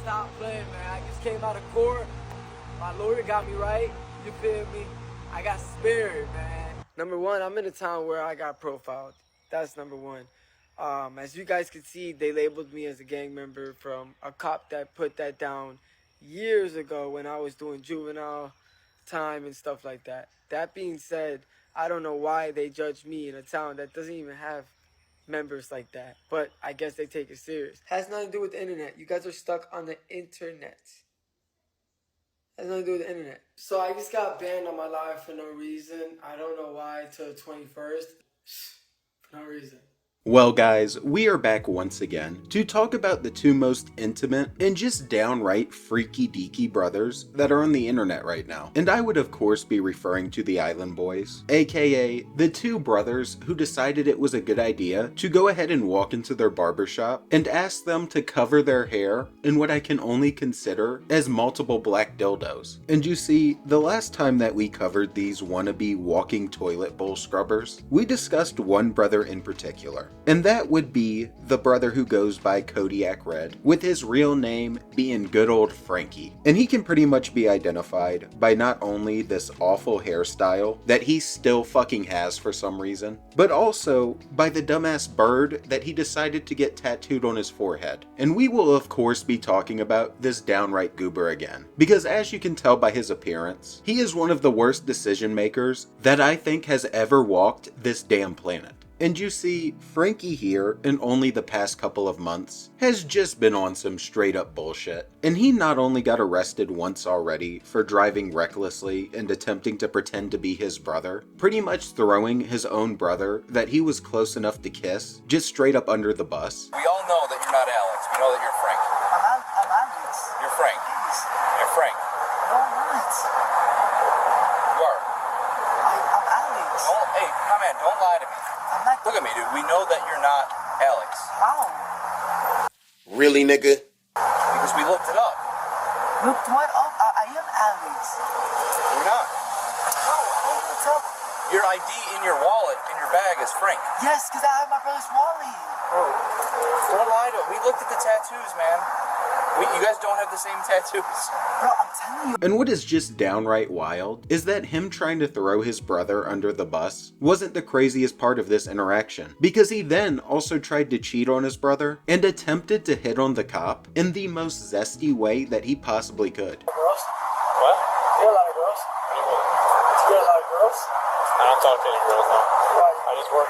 stop playing, man. I just came out of court. My lawyer got me right. You feel me? I got spared, man. Number one, I'm in a town where I got profiled. That's number one. As you guys can see, they labeled me as a gang member from a cop that put that down years ago when I was doing juvenile time and stuff like that. That being said, I don't know why they judge me in a town that doesn't even have members like that. But I guess they take it serious. Has nothing to do with the internet. You guys are stuck on the internet. Has nothing to do with the internet. So I just got banned on my live for no reason. I don't know why till the 21st. For no reason. Well guys, we are back once again to talk about the two most intimate and just downright freaky deaky brothers that are on the internet right now. And I would of course be referring to the Island Boys, aka the two brothers who decided it was a good idea to go ahead and walk into their barbershop and ask them to cover their hair in what I can only consider as multiple black dildos. And you see, the last time that we covered these wannabe walking toilet bowl scrubbers, we discussed one brother in particular. And that would be the brother who goes by Kodiak Red, with his real name being good old Franky. And he can pretty much be identified by not only this awful hairstyle that he still fucking has for some reason, but also by the dumbass bird that he decided to get tattooed on his forehead. And we will of course be talking about this downright goober again, because as you can tell by his appearance, he is one of the worst decision makers that I think has ever walked this damn planet. And you see, Franky here, in only the past couple of months, has just been on some straight up bullshit. And he not only got arrested once already for driving recklessly and attempting to pretend to be his brother, pretty much throwing his own brother that he was close enough to kiss, just straight up under the bus. We all know that you're not Alex. We know that you're Frank. I'm Alex. You're Frank. Please. You're Frank. No, I'm not. You are. I'm Alex. Hey, my man, don't lie to me. I'm not. Look at me, dude. We know that you're not Alex. How? Really, nigga? Because we looked it up. Look what up? I am Alex. You're not. What's up? Your ID in your wallet, in your bag, is Frank. Yes, because I have my brother's wallet. Bro, don't lie to him. We looked at the tattoos, man. You guys don't have the same tattoos. Bro, I'm telling you. And what is just downright wild is that him trying to throw his brother under the bus wasn't the craziest part of this interaction, because he then also tried to cheat on his brother and attempted to hit on the cop in the most zesty way that he possibly could. Girls? What? You get a lot of girls? What do you mean? You get a lot of girls? I don't talk to any girls now. I just work.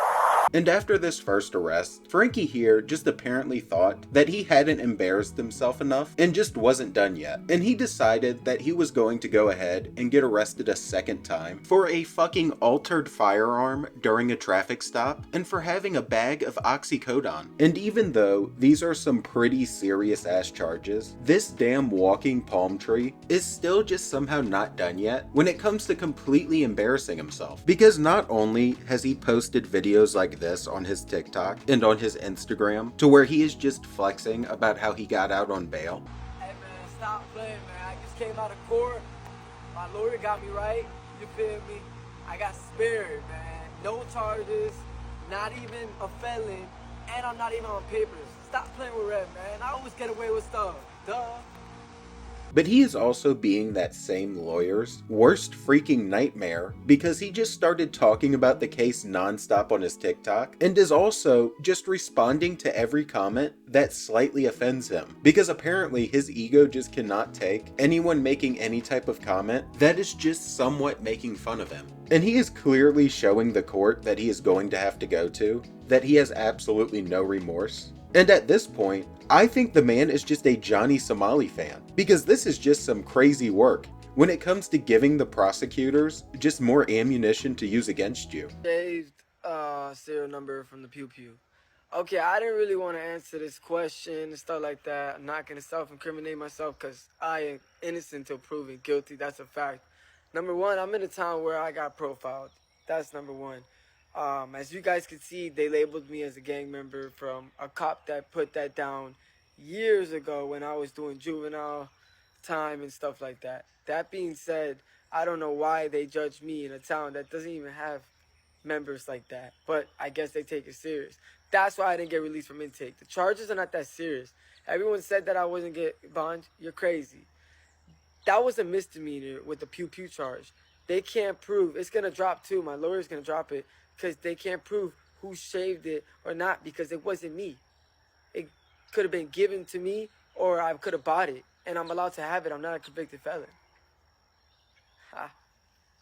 And after this first arrest, Franky here just apparently thought that he hadn't embarrassed himself enough and just wasn't done yet. And he decided that he was going to go ahead and get arrested a second time for a fucking altered firearm during a traffic stop and for having a bag of oxycodone. And even though these are some pretty serious ass charges, this damn walking palm tree is still just somehow not done yet when it comes to completely embarrassing himself. Because not only has he posted videos like this on his TikTok and on his Instagram to where he is just flexing about how he got out on bail. Hey man, stop playing, man. I just came out of court. My lawyer got me right. You feel me? I got spared, man. No charges, not even a felon, and I'm not even on papers. Stop playing with Red, man. I always get away with stuff. Duh. But he is also being that same lawyer's worst freaking nightmare because he just started talking about the case nonstop on his TikTok and is also just responding to every comment that slightly offends him, because apparently his ego just cannot take anyone making any type of comment that is just somewhat making fun of him. And he is clearly showing the court that he is going to have to go to that he has absolutely no remorse. And at this point, I think the man is just a Johnny Somali fan, because this is just some crazy work when it comes to giving the prosecutors just more ammunition to use against you. Saved serial number from the Pew Pew. Okay, I didn't really want to answer this question and stuff like that. I'm not going to self-incriminate myself because I am innocent till proven guilty. That's a fact. Number one, I'm in a town where I got profiled. That's number one. As you guys can see, they labeled me as a gang member from a cop that put that down years ago when I was doing juvenile time and stuff like that. That being said, I don't know why they judge me in a town that doesn't even have members like that. But I guess they take it serious. That's why I didn't get released from intake. The charges are not that serious. Everyone said that I wasn't get bond. You're crazy. That was a misdemeanor with the pew pew charge. They can't prove. It's going to drop too. My lawyer's going to drop it because they can't prove who shaved it or not because it wasn't me. It could have been given to me or I could have bought it. And I'm allowed to have it. I'm not a convicted felon. Ha.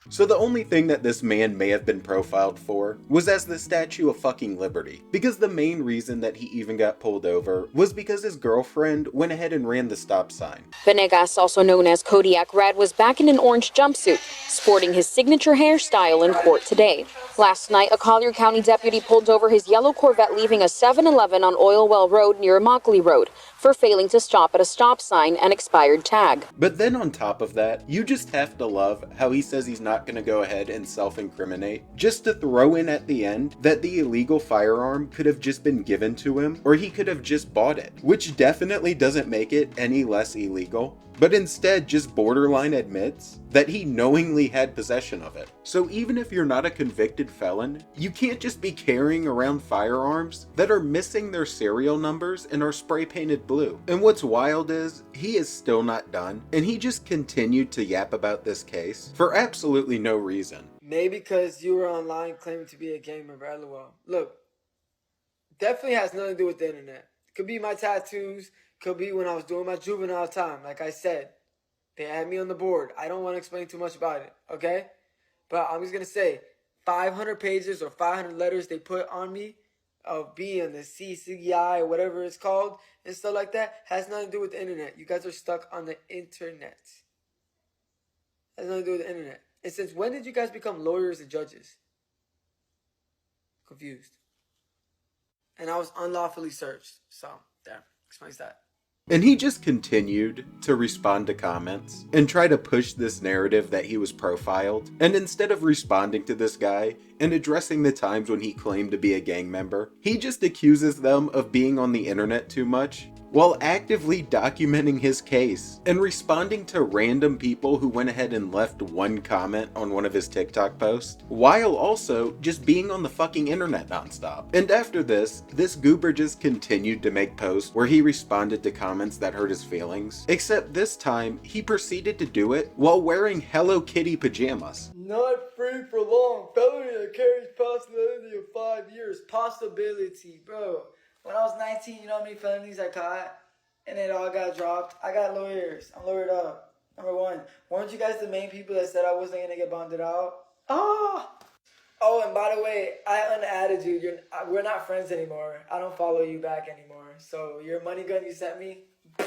So the only thing that this man may have been profiled for was as the Statue of fucking Liberty, because the main reason that he even got pulled over was because his girlfriend went ahead and ran the stop sign. Venegas, also known as Kodiak Red, was back in an orange jumpsuit, sporting his signature hairstyle in court today. Last night, a Collier County deputy pulled over his yellow Corvette leaving a 7-Eleven on Oilwell Road near Immokalee Road for failing to stop at a stop sign and expired tag. But then on top of that, you just have to love how he says he's not going to go ahead and self-incriminate, just to throw in at the end that the illegal firearm could have just been given to him, or he could have just bought it, which definitely doesn't make it any less illegal, but instead just borderline admits that he knowingly had possession of it. So even if you're not a convicted felon, you can't just be carrying around firearms that are missing their serial numbers and are spray painted blue. And what's wild is, he is still not done, and he just continued to yap about this case for absolutely no reason. Maybe because you were online claiming to be a gang member, lol. Look, definitely has nothing to do with the internet. Could be my tattoos, could be when I was doing my juvenile time. Like I said, they had me on the board. I don't want to explain too much about it, okay? But I'm just going to say, 500 pages or 500 letters they put on me of being the CCI or whatever it's called and stuff like that has nothing to do with the internet. You guys are stuck on the internet. Has nothing to do with the internet. And since when did you guys become lawyers and judges? Confused. And I was unlawfully searched. So, there. Explains that. And he just continued to respond to comments and try to push this narrative that he was profiled. And instead of responding to this guy and addressing the times when he claimed to be a gang member, he just accuses them of being on the internet too much while actively documenting his case and responding to random people who went ahead and left one comment on one of his TikTok posts, while also just being on the fucking internet nonstop. And after this goober just continued to make posts where he responded to comments that hurt his feelings, except this time he proceeded to do it while wearing Hello Kitty pajamas. Not free for long. Felony that carries possibility of 5 years. Possibility, bro. When I was 19, you know how many felonies I caught? And it all got dropped. I got lawyers. I'm lawyered up. Number one. Weren't you guys the main people that said I wasn't going to get bonded out? Oh, and by the way, I unadded you. We're not friends anymore. I don't follow you back anymore. So your money gun you sent me, to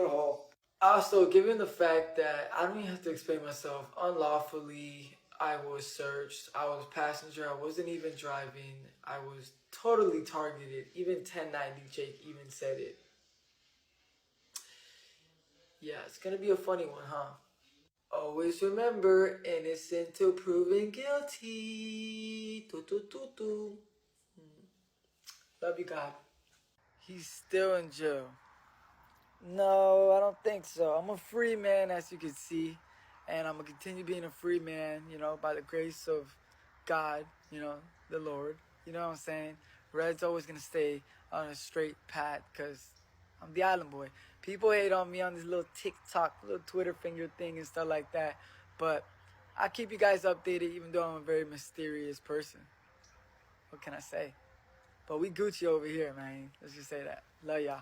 the hole. Also, given the fact that I don't even have to explain myself, unlawfully, I was searched. I was passenger. I wasn't even driving. I was totally targeted. Even 1090 Jake even said it. Yeah, it's gonna be a funny one, huh? Always remember, innocent till proven guilty. Love you, God. He's still in jail. No, I don't think so. I'm a free man, as you can see. And I'm going to continue being a free man, you know, by the grace of God, you know, the Lord. You know what I'm saying? Red's always going to stay on a straight path because I'm the island boy. People hate on me on this little TikTok, little Twitter finger thing and stuff like that. But I keep you guys updated even though I'm a very mysterious person. What can I say? But we Gucci over here, man. Let's just say that. Love y'all.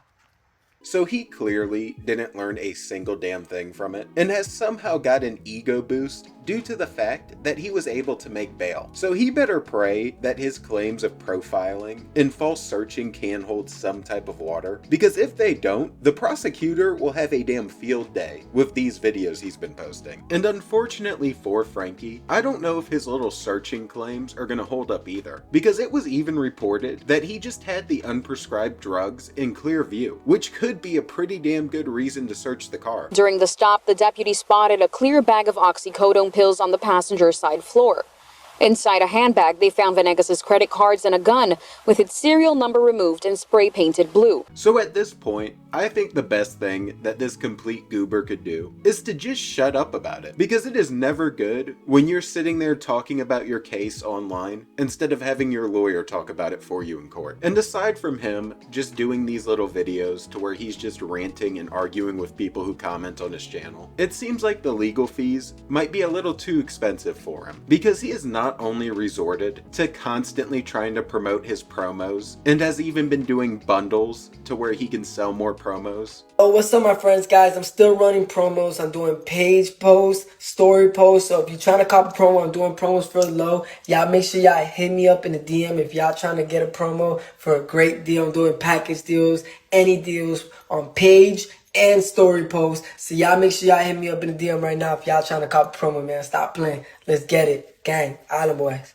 So he clearly didn't learn a single damn thing from it, and has somehow got an ego boost due to the fact that he was able to make bail. So he better pray that his claims of profiling and false searching can hold some type of water, because if they don't, the prosecutor will have a damn field day with these videos he's been posting. And unfortunately for Franky, I don't know if his little searching claims are gonna hold up either, because it was even reported that he just had the unprescribed drugs in clear view, which could be a pretty damn good reason to search the car. During the stop, the deputy spotted a clear bag of oxycodone pills on the passenger side floor. Inside a handbag, they found Venegas' credit cards and a gun with its serial number removed and spray painted blue. So at this point, I think the best thing that this complete goober could do is to just shut up about it. Because it is never good when you're sitting there talking about your case online instead of having your lawyer talk about it for you in court. And aside from him just doing these little videos to where he's just ranting and arguing with people who comment on his channel, it seems like the legal fees might be a little too expensive for him. Because he has not only resorted to constantly trying to promote his promos and has even been doing bundles to where he can sell more promos. Oh, what's up, my friends, guys? I'm still running promos. I'm doing page posts, story posts. So if you're trying to cop a promo, I'm doing promos for low. Y'all make sure y'all hit me up in the DM if y'all trying to get a promo for a great deal. I'm doing package deals, any deals on page and story posts. So y'all make sure y'all hit me up in the DM right now if y'all trying to cop a promo, man. Stop playing. Let's get it. Gang, Island Boys.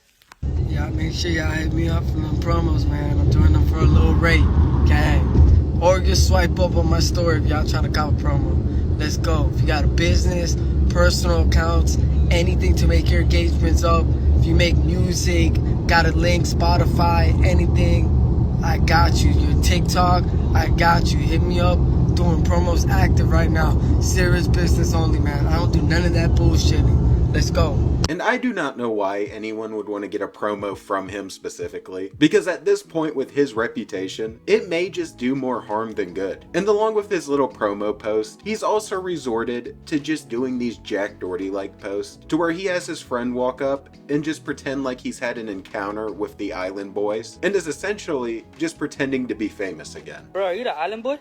Y'all make sure y'all hit me up for them promos, man. I'm doing them for a low rate. Gang. Or just swipe up on my story if y'all trying to cop a promo. Let's go. If you got a business, personal accounts, anything to make your engagements up, if you make music, got a link, Spotify, anything, I got you. Your TikTok, I got you. Hit me up. Doing promos active right now. Serious business only, man. I don't do none of that bullshitting. Let's go. And I do not know why anyone would want to get a promo from him specifically, because at this point with his reputation, it may just do more harm than good. And along with his little promo post, he's also resorted to just doing these Jack Doherty-like posts, to where he has his friend walk up and just pretend like he's had an encounter with the Island Boys, and is essentially just pretending to be famous again. Bro, are you the Island Boy?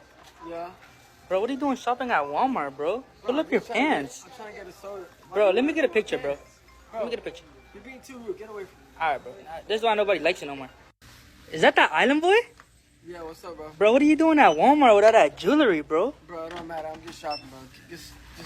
Yeah. Bro, what are you doing shopping at Walmart, bro? Pull up your pants. I'm trying to get a soda. Bro, let me get a picture, bro. Let me get a picture. You're being too rude. Get away from me. Alright, bro. This is why nobody likes you no more. Is that the Island Boy? Yeah, what's up, bro? Bro, what are you doing at Walmart with all that jewelry, bro? Bro, it don't matter. I'm just shopping, bro.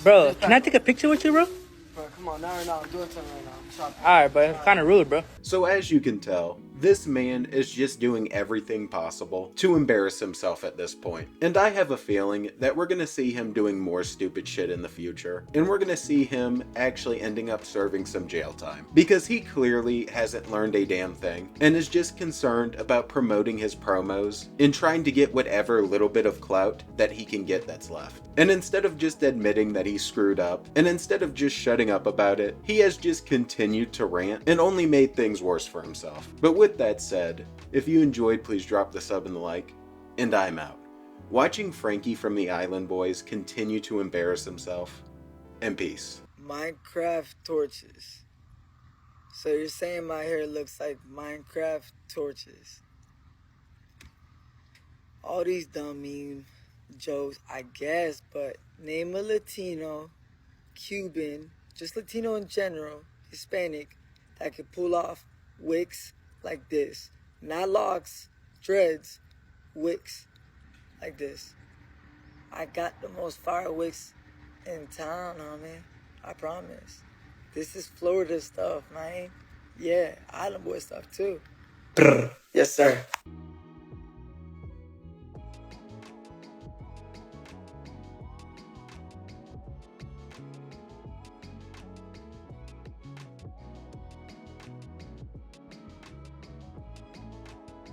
Bro, can I take a picture with you, bro? Bro, come on. Not right now. I'm doing something right now. I'm shopping. Alright, bro. It's kind of rude, bro. So as you can tell, this man is just doing everything possible to embarrass himself at this point. And I have a feeling that we're gonna see him doing more stupid shit in the future. And we're gonna see him actually ending up serving some jail time. Because he clearly hasn't learned a damn thing and is just concerned about promoting his promos and trying to get whatever little bit of clout that he can get that's left. And instead of just admitting that he screwed up, and instead of just shutting up about it, he has just continued to rant and only made things worse for himself. But with that said, if you enjoyed, please drop the sub and the like, and I'm out. Watching Franky from the Island Boys continue to embarrass himself, and peace. Minecraft torches. So you're saying my hair looks like Minecraft torches. All these dumb meme jokes, I guess, but name a Latino, Cuban, just Latino in general, Hispanic, that could pull off wigs like this. Not locks, dreads, wigs like this. I got the most fire wigs in town, homie. I promise. This is Florida stuff, man. Yeah, Island Boy stuff too. Yes, sir.